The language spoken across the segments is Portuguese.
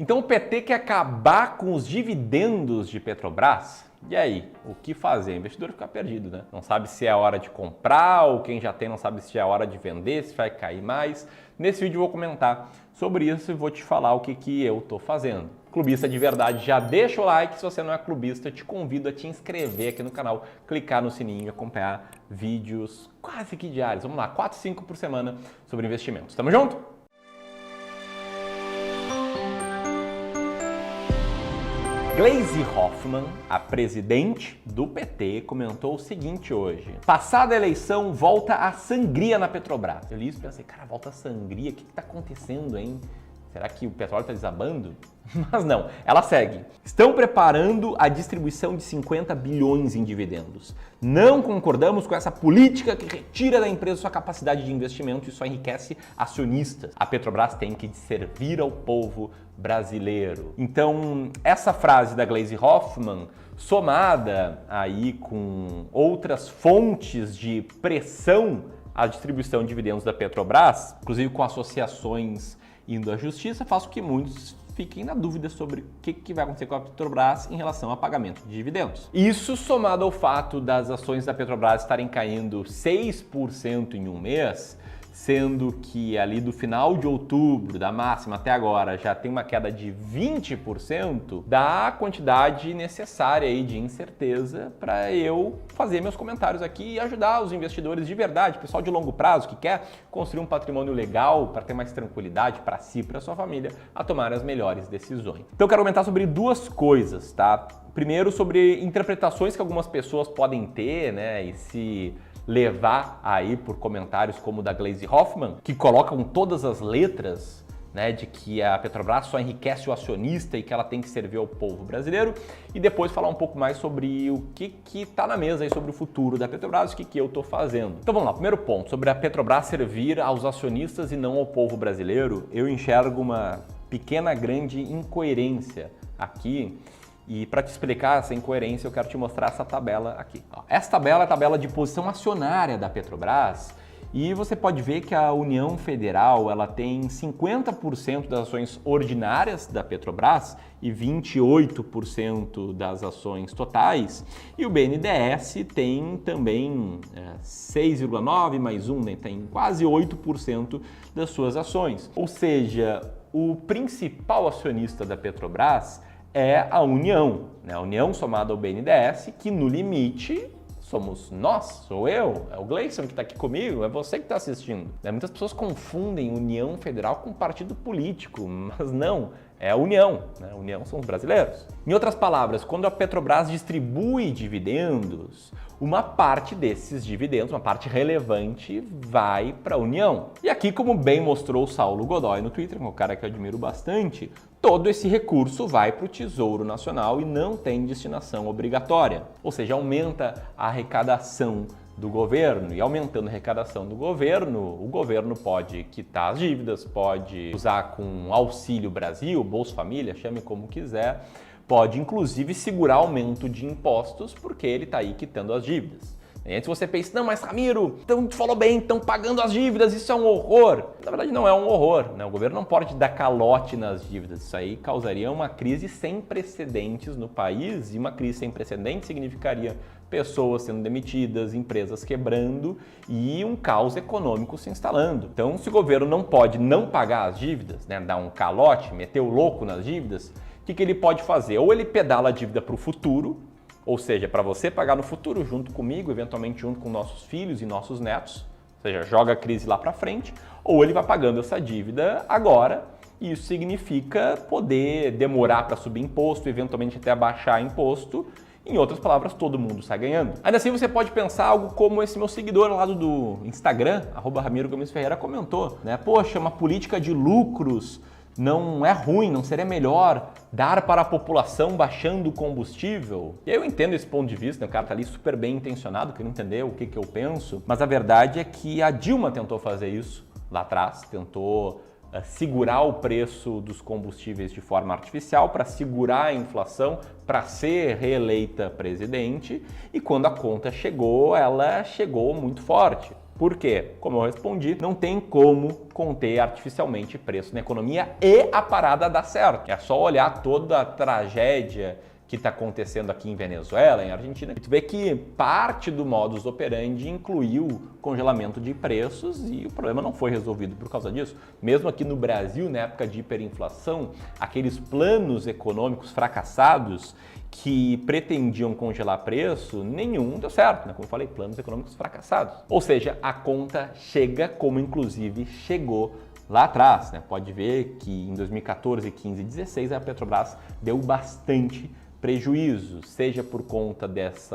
Então o PT quer acabar com os dividendos de Petrobras? E aí, o que fazer? O investidor fica perdido, né? Não sabe se é a hora de comprar ou quem já tem não sabe se é a hora de vender, se vai cair mais. Nesse vídeo eu vou comentar sobre isso e vou te falar o que eu tô fazendo. Clubista de verdade, já deixa o like. Se você não é clubista, eu te convido a te inscrever aqui no canal, clicar no sininho e acompanhar vídeos quase que diários. Vamos lá, 4, 5 por semana sobre investimentos. Tamo junto? Gleisi Hoffmann, a presidente do PT, comentou o seguinte hoje: passada a eleição, volta a sangria na Petrobras. Eu li isso e pensei, cara, volta a sangria? O que está acontecendo, hein? Será que o petróleo está desabando? Mas não, ela segue. Estão preparando a distribuição de 50 bilhões em dividendos. Não concordamos com essa política que retira da empresa sua capacidade de investimento e só enriquece acionistas. A Petrobras tem que servir ao povo brasileiro. Então, essa frase da Gleisi Hoffmann, somada aí com outras fontes de pressão à distribuição de dividendos da Petrobras, inclusive com associações indo à justiça, faz com que muitos fiquem na dúvida sobre o que vai acontecer com a Petrobras em relação ao pagamento de dividendos. Isso somado ao fato das ações da Petrobras estarem caindo 6% em um mês, sendo que ali do final de outubro, da máxima até agora, já tem uma queda de 20%, dá a quantidade necessária aí de incerteza para eu fazer meus comentários aqui e ajudar os investidores de verdade, pessoal de longo prazo que quer construir um patrimônio legal para ter mais tranquilidade para si e para sua família, a tomar as melhores decisões. Então eu quero comentar sobre duas coisas, tá? Primeiro, sobre interpretações que algumas pessoas podem ter, né, e se levar aí por comentários como o da Gleisi Hoffmann, que colocam todas as letras, né, de que a Petrobras só enriquece o acionista e que ela tem que servir ao povo brasileiro, e depois falar um pouco mais sobre o que está na mesa aí sobre o futuro da Petrobras, o que eu estou fazendo. Então vamos lá, primeiro ponto, sobre a Petrobras servir aos acionistas e não ao povo brasileiro, eu enxergo uma pequena, grande incoerência aqui. E para te explicar essa incoerência, eu quero te mostrar essa tabela aqui. Essa tabela é a tabela de posição acionária da Petrobras e você pode ver que a União Federal ela tem 50% das ações ordinárias da Petrobras e 28% das ações totais, e o BNDES tem também 6,9 mais 1, né? Tem quase 8% das suas ações. Ou seja, o principal acionista da Petrobras é a União, né? A União somada ao BNDES, que no limite somos nós, sou eu, é o Gleison que está aqui comigo, é você que está assistindo. Muitas pessoas confundem União Federal com partido político, mas não, é a União, né? A União são os brasileiros. Em outras palavras, quando a Petrobras distribui dividendos, uma parte desses dividendos, uma parte relevante, vai para a União. E aqui, como bem mostrou o Saulo Godoy no Twitter, um cara que eu admiro bastante, todo esse recurso vai para o Tesouro Nacional e não tem destinação obrigatória. Ou seja, aumenta a arrecadação do governo, e aumentando a arrecadação do governo, o governo pode quitar as dívidas, pode usar com Auxílio Brasil, Bolsa Família, chame como quiser, pode inclusive segurar aumento de impostos porque ele está aí quitando as dívidas. E antes você pensa, não, mas Ramiro, então tu falou bem, estão pagando as dívidas, isso é um horror. Na verdade não é um horror, né? O governo não pode dar calote nas dívidas, isso aí causaria uma crise sem precedentes no país, e uma crise sem precedentes significaria pessoas sendo demitidas, empresas quebrando e um caos econômico se instalando. Então, se o governo não pode não pagar as dívidas, né, dar um calote, meter o louco nas dívidas, o que ele pode fazer? Ou ele pedala a dívida para o futuro, ou seja, para você pagar no futuro junto comigo, eventualmente junto com nossos filhos e nossos netos, ou seja, joga a crise lá para frente, ou ele vai pagando essa dívida agora, e isso significa poder demorar para subir imposto, eventualmente até abaixar imposto. Em outras palavras, todo mundo sai ganhando. Ainda assim, você pode pensar algo como esse meu seguidor lá do Instagram, @RamiroGomesFerreira, comentou, né? Poxa, uma política de lucros não é ruim, não seria melhor dar para a população baixando o combustível? E aí eu entendo esse ponto de vista, né? O cara tá ali super bem intencionado, querendo entender o que eu penso, mas a verdade é que a Dilma tentou fazer isso lá atrás, tentou segurar o preço dos combustíveis de forma artificial para segurar a inflação, para ser reeleita presidente, e quando a conta chegou, ela chegou muito forte. Por quê? Como eu respondi, não tem como conter artificialmente preço na economia e a parada dá certo. É só olhar toda a tragédia que está acontecendo aqui em Venezuela, em Argentina, e tu vê que parte do modus operandi incluiu congelamento de preços e o problema não foi resolvido por causa disso. Mesmo aqui no Brasil, na época de hiperinflação, aqueles planos econômicos fracassados que pretendiam congelar preço, nenhum deu certo, né? Como eu falei, planos econômicos fracassados. Ou seja, a conta chega como inclusive chegou lá atrás, né? Pode ver que em 2014, 15 e 16 a Petrobras deu bastante prejuízo, seja por conta desse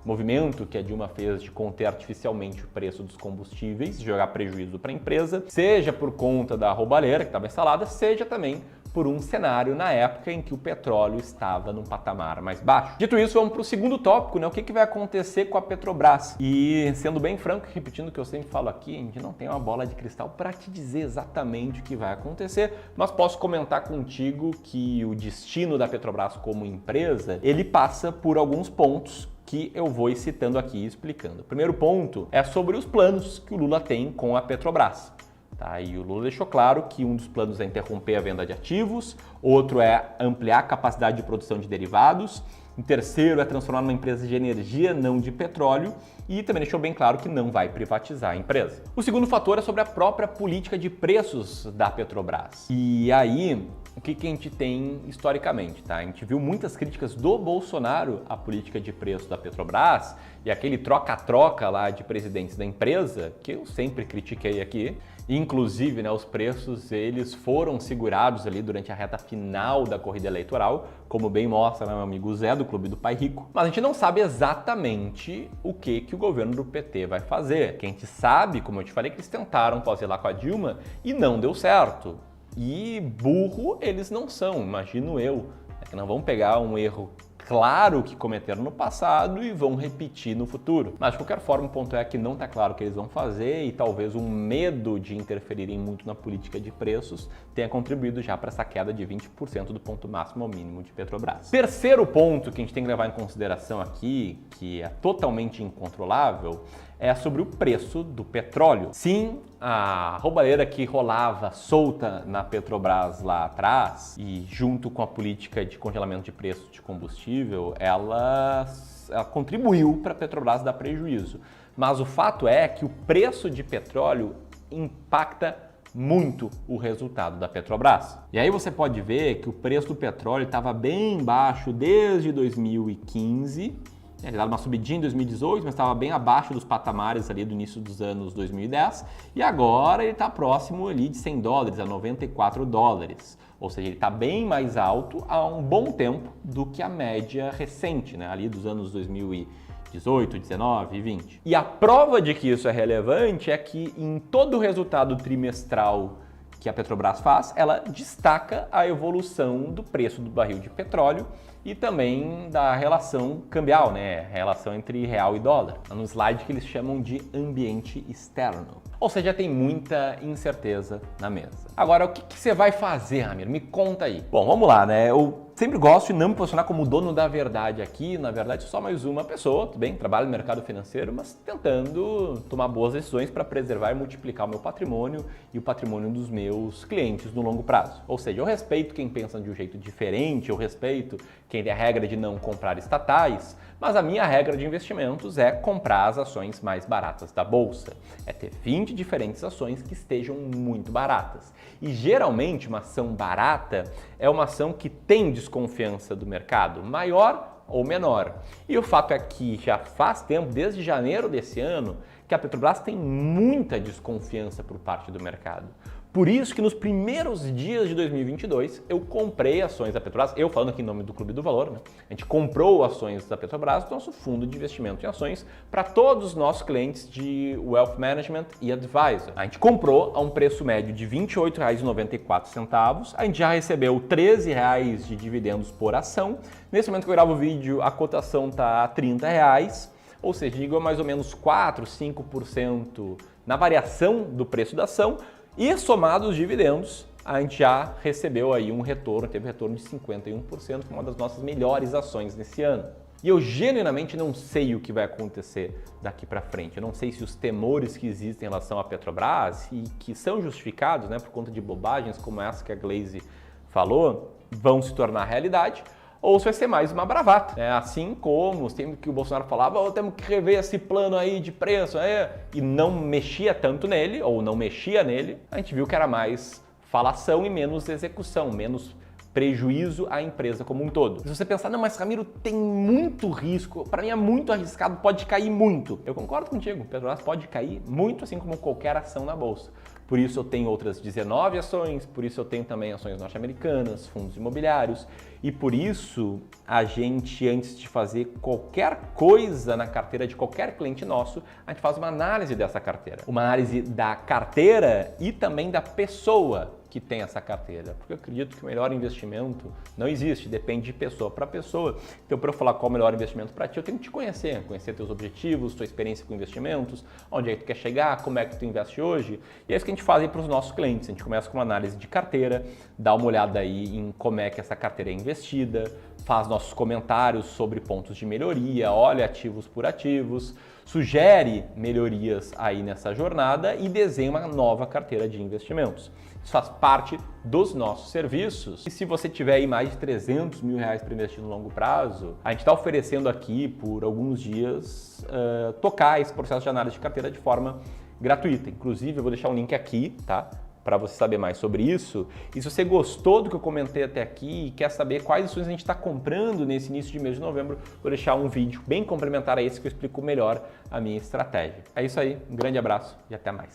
movimento que a Dilma fez de conter artificialmente o preço dos combustíveis, jogar prejuízo para a empresa, seja por conta da roubalheira que estava instalada, seja também por um cenário na época em que o petróleo estava num patamar mais baixo. Dito isso, vamos para o segundo tópico, né? O que vai acontecer com a Petrobras? E sendo bem franco, repetindo o que eu sempre falo aqui, a gente não tem uma bola de cristal para te dizer exatamente o que vai acontecer, mas posso comentar contigo que o destino da Petrobras como empresa, ele passa por alguns pontos que eu vou ir citando aqui e explicando. O primeiro ponto é sobre os planos que o Lula tem com a Petrobras. Tá, e o Lula deixou claro que um dos planos é interromper a venda de ativos, outro é ampliar a capacidade de produção de derivados, o terceiro é transformar numa empresa de energia, não de petróleo, e também deixou bem claro que não vai privatizar a empresa. O segundo fator é sobre a própria política de preços da Petrobras. E aí, o que a gente tem historicamente, tá? A gente viu muitas críticas do Bolsonaro à política de preço da Petrobras e aquele troca-troca lá de presidentes da empresa, que eu sempre critiquei aqui. Inclusive, né, os preços eles foram segurados ali durante a reta final da corrida eleitoral, como bem mostra, né, meu amigo Zé, do Clube do Pai Rico. Mas a gente não sabe exatamente o que o governo do PT vai fazer. O que a gente sabe, como eu te falei, que eles tentaram fazer lá com a Dilma e não deu certo. E burro eles não são, imagino eu. É que não vão pegar um erro claro que cometeram no passado e vão repetir no futuro. Mas de qualquer forma, o ponto é que não está claro o que eles vão fazer e talvez um medo de interferirem muito na política de preços tenha contribuído já para essa queda de 20% do ponto máximo ao mínimo de Petrobras. Terceiro ponto que a gente tem que levar em consideração aqui, que é totalmente incontrolável, é sobre o preço do petróleo. Sim, a roubalheira que rolava solta na Petrobras lá atrás e junto com a política de congelamento de preços de combustível, ela contribuiu para a Petrobras dar prejuízo. Mas o fato é que o preço de petróleo impacta muito o resultado da Petrobras. E aí você pode ver que o preço do petróleo estava bem baixo desde 2015, ele dava uma subidinha em 2018, mas estava bem abaixo dos patamares ali do início dos anos 2010. E agora ele está próximo ali de $100, a $94. Ou seja, ele está bem mais alto há um bom tempo do que a média recente, né? Ali dos anos 2018, 19 e 20. E a prova de que isso é relevante é que em todo o resultado trimestral que a Petrobras faz, ela destaca a evolução do preço do barril de petróleo e também da relação cambial, né? A relação entre real e dólar, no slide que eles chamam de ambiente externo. Ou seja, tem muita incerteza na mesa. Agora, o que você vai fazer, Ramiro? Me conta aí. Bom, vamos lá, né? Eu sempre gosto de não me posicionar como dono da verdade aqui. Na verdade, sou só mais uma pessoa, tudo bem? Trabalho no mercado financeiro, mas tentando tomar boas decisões para preservar e multiplicar o meu patrimônio e o patrimônio dos meus clientes no longo prazo. Ou seja, eu respeito quem pensa de um jeito diferente, eu respeito quem tem a regra de não comprar estatais, mas a minha regra de investimentos é comprar as ações mais baratas da bolsa. É ter 20 diferentes ações que estejam muito baratas. E geralmente uma ação barata é uma ação que tem desconfiança do mercado, maior ou menor. E o fato é que já faz tempo, desde janeiro desse ano, que a Petrobras tem muita desconfiança por parte do mercado. Por isso que nos primeiros dias de 2022 eu comprei ações da Petrobras, eu falando aqui em nome do Clube do Valor, né? A gente comprou ações da Petrobras do nosso fundo de investimento em ações para todos os nossos clientes de Wealth Management e Advisor. A gente comprou a um preço médio de R$ 28,94, a gente já recebeu R$ 13 de dividendos por ação. Nesse momento que eu gravo o vídeo, a cotação está a R$ 30, ou seja, digo mais ou menos 4, 5% na variação do preço da ação. E somado os dividendos, a gente já recebeu aí um retorno, teve um retorno de 51%, que é uma das nossas melhores ações nesse ano. E eu genuinamente não sei o que vai acontecer daqui para frente. Eu não sei se os temores que existem em relação à Petrobras e que são justificados, né, por conta de bobagens como essa que a Glaze falou, vão se tornar realidade, ou se vai ser mais uma bravata. Assim como sempre que o Bolsonaro falava, temos que rever esse plano aí de preço, e não mexia tanto nele, ou não mexia nele, a gente viu que era mais falação e menos execução, menos prejuízo à empresa como um todo. Se você pensar, não, mas Ramiro, tem muito risco, para mim é muito arriscado, pode cair muito. Eu concordo contigo, Petrobras pode cair muito, assim como qualquer ação na bolsa. Por isso eu tenho outras 19 ações, por isso eu tenho também ações norte-americanas, fundos imobiliários, e por isso a gente, antes de fazer qualquer coisa na carteira de qualquer cliente nosso, a gente faz uma análise dessa carteira. Uma análise da carteira e também da pessoa que tem essa carteira, porque eu acredito que o melhor investimento não existe, depende de pessoa para pessoa. Então, para eu falar qual é o melhor investimento para ti, eu tenho que te conhecer teus objetivos, tua experiência com investimentos, onde é que tu quer chegar, como é que tu investe hoje. E é isso que a gente faz aí para os nossos clientes. A gente começa com uma análise de carteira, dá uma olhada aí em como é que essa carteira é investida, faz nossos comentários sobre pontos de melhoria, olha ativos por ativos, sugere melhorias aí nessa jornada e desenha uma nova carteira de investimentos. Isso faz parte dos nossos serviços. E se você tiver aí mais de 300 mil reais para investir no longo prazo, a gente está oferecendo aqui por alguns dias tocar esse processo de análise de carteira de forma gratuita. Inclusive, eu vou deixar um link aqui, tá? Para você saber mais sobre isso. E se você gostou do que eu comentei até aqui e quer saber quais ações a gente está comprando nesse início de mês de novembro, vou deixar um vídeo bem complementar a esse que eu explico melhor a minha estratégia. É isso aí, um grande abraço e até mais.